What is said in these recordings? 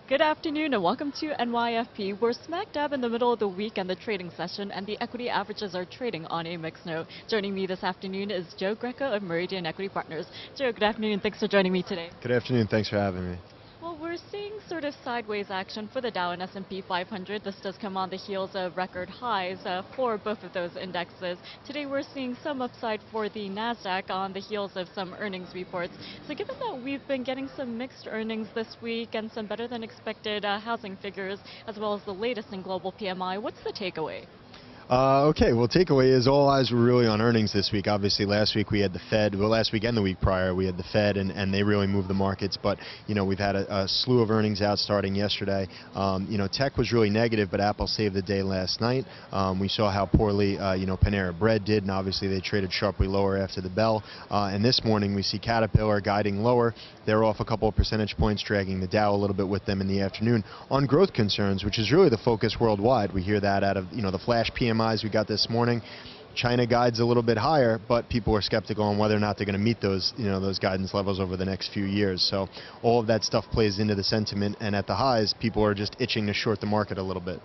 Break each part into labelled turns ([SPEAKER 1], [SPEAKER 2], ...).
[SPEAKER 1] Good afternoon and welcome to NYFP. We're smack dab in the middle of the week and the trading session, and the equity averages are trading on a mixed note. Joining me this afternoon is Joe Greco of Meridian Equity Partners. Joe, good afternoon. Thanks for joining me today.
[SPEAKER 2] Good afternoon. Thanks for having me.
[SPEAKER 1] Well, we're seeing sort of sideways action for the Dow and S&P 500. This does come on the heels of record highs for both of those indexes. Today we're seeing some upside for the Nasdaq on the heels of some earnings reports. So given that we've been getting some mixed earnings this week and some better than expected housing figures, as well as the latest in global PMI, what's the takeaway?
[SPEAKER 2] Okay, well, takeaway is all eyes were really on earnings this week. Obviously, last week we had the Fed. Well, last week and the week prior we had the Fed, and they really moved the markets. But, we've had a slew of earnings out starting yesterday. Tech was really negative, but Apple saved the day last night. We saw how poorly, Panera Bread did, and obviously they traded sharply lower after the bell. And this morning we see Caterpillar guiding lower. They're off a couple of percentage points, dragging the Dow a little bit with them in the afternoon on growth concerns, which is really the focus worldwide. We hear that out of, the flash PMIs we got this morning. China guides a little bit higher, but people are skeptical on whether or not they're going to meet those, those guidance levels over the next few years. So all of that stuff plays into the sentiment, and at the highs, people are just itching to short the market a little bit.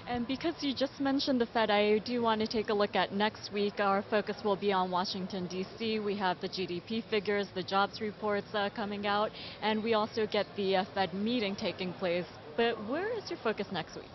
[SPEAKER 1] And because you just mentioned the Fed, I do want to take a look at next week. Our focus will be on Washington, D.C. We have the GDP figures, the jobs reports coming out, and we also get the Fed meeting taking place. But where is your focus next week?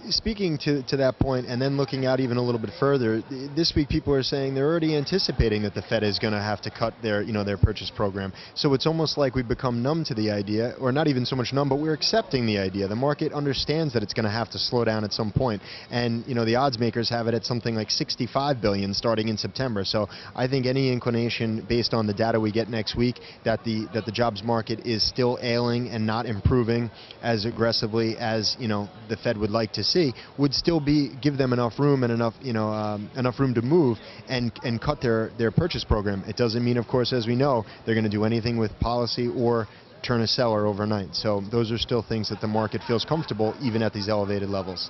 [SPEAKER 2] Speaking to that point, and then looking out even a little bit further, this week people are saying they're already anticipating that the Fed is going to have to cut their purchase program. So it's almost like we've become numb to the idea, or not even so much numb, but we're accepting the idea. The market understands that it's going to have to slow down at some point, and the odds makers have it at something like 65 billion starting in September. So I think any inclination based on the data we get next week that the jobs market is still ailing and not improving as aggressively as the Fed would like to see would still give them enough room and enough room to move and cut their purchase program. It doesn't mean, of course, as we know, they're going to do anything with policy or turn a seller overnight. So those are still things that the market feels comfortable even at these elevated levels.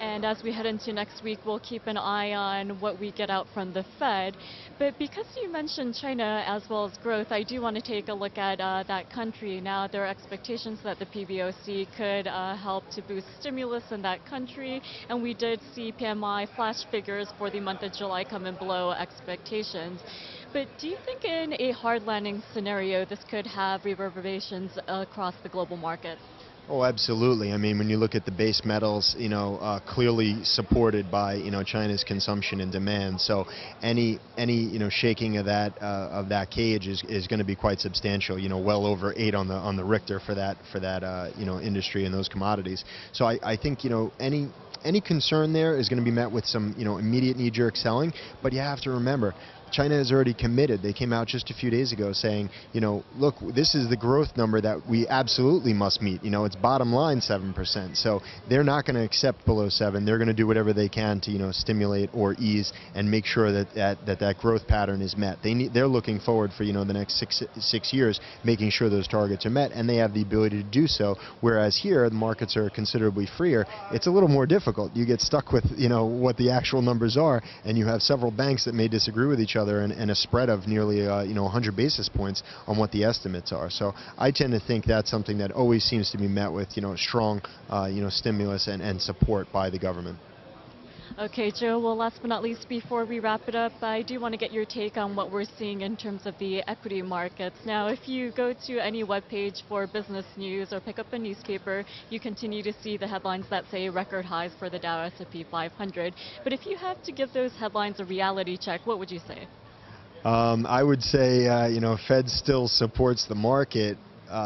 [SPEAKER 1] And as we head into next week, we'll keep an eye on what we get out from the Fed. But because you mentioned China as well as growth, I do want to take a look at that country. Now, there are expectations that the PBOC could help to boost stimulus in that country. And we did see PMI flash figures for the month of July come in below expectations. But do you think in a hard landing scenario, this could have reverberations across the global markets?
[SPEAKER 2] Oh, absolutely. I mean, when you look at the base metals, clearly supported by, China's consumption and demand. So any shaking of that cage is going to be quite substantial. Well over 8 on the Richter for that industry and those commodities. So I think any concern there is going to be met with some immediate knee-jerk selling. But you have to remember, China has already committed. They came out just a few days ago saying, look, this is the growth number that we absolutely must meet. It's bottom line 7%. So they're not going to accept below 7. They're going to do whatever they can to, stimulate or ease and make sure that growth pattern is met. They're looking forward for, the next six years, making sure those targets are met, and they have the ability to do so. Whereas here, the markets are considerably freer. It's a little more difficult. You get stuck with, what the actual numbers are, and you have several banks that may disagree with each other and a spread of nearly 100 basis points on what the estimates are. So I tend to think that's something that always seems to be met with strong stimulus and support by the government.
[SPEAKER 1] Okay, Joe, well, last but not least, before we wrap it up, I do want to get your take on what we're seeing in terms of the equity markets. Now, if you go to any webpage for business news or pick up a newspaper, you continue to see the headlines that say record highs for the Dow S&P 500. But if you have to give those headlines a reality check, what would you say?
[SPEAKER 2] I would say, Fed still supports the market.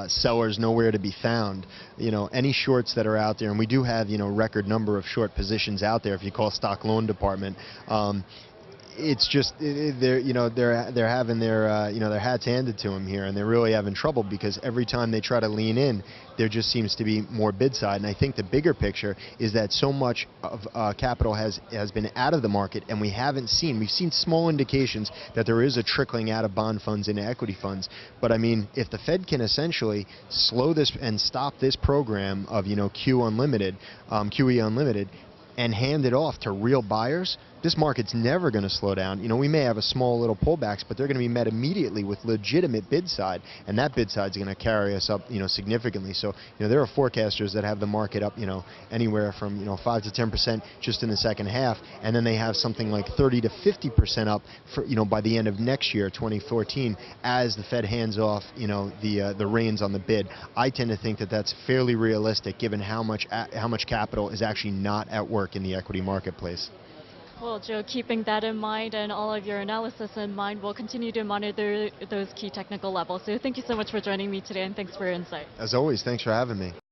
[SPEAKER 2] Sellers nowhere to be found. Any shorts that are out there, and we do have, record number of short positions out there if you call stock loan department. It's just they're having their hats handed to them here, and they're really having trouble because every time they try to lean in, there just seems to be more bid side. And I think the bigger picture is that so much of capital has been out of the market, and we've seen small indications that there is a trickling out of bond funds into equity funds. But I mean, if the Fed can essentially slow this and stop this program of QE Unlimited, and hand it off to real buyers, this market's never going to slow down. You know, we may have a small little pullbacks, but they're going to be met immediately with legitimate bid side, and that bid side is going to carry us up, you know, significantly. So, you know, there are forecasters that have the market up, you know, anywhere from, you know, 5 to 10% just in the second half, and then they have something like 30 to 50% up for, you know, by the end of next year, 2014, as the Fed hands off, you know, the reins on the bid. I tend to think that that's fairly realistic, given how much capital is actually not at work in the equity marketplace.
[SPEAKER 1] Well, Joe, keeping that in mind and all of your analysis in mind, we'll continue to monitor those key technical levels. So thank you so much for joining me today, and thanks for your insight.
[SPEAKER 2] As always, thanks for having me.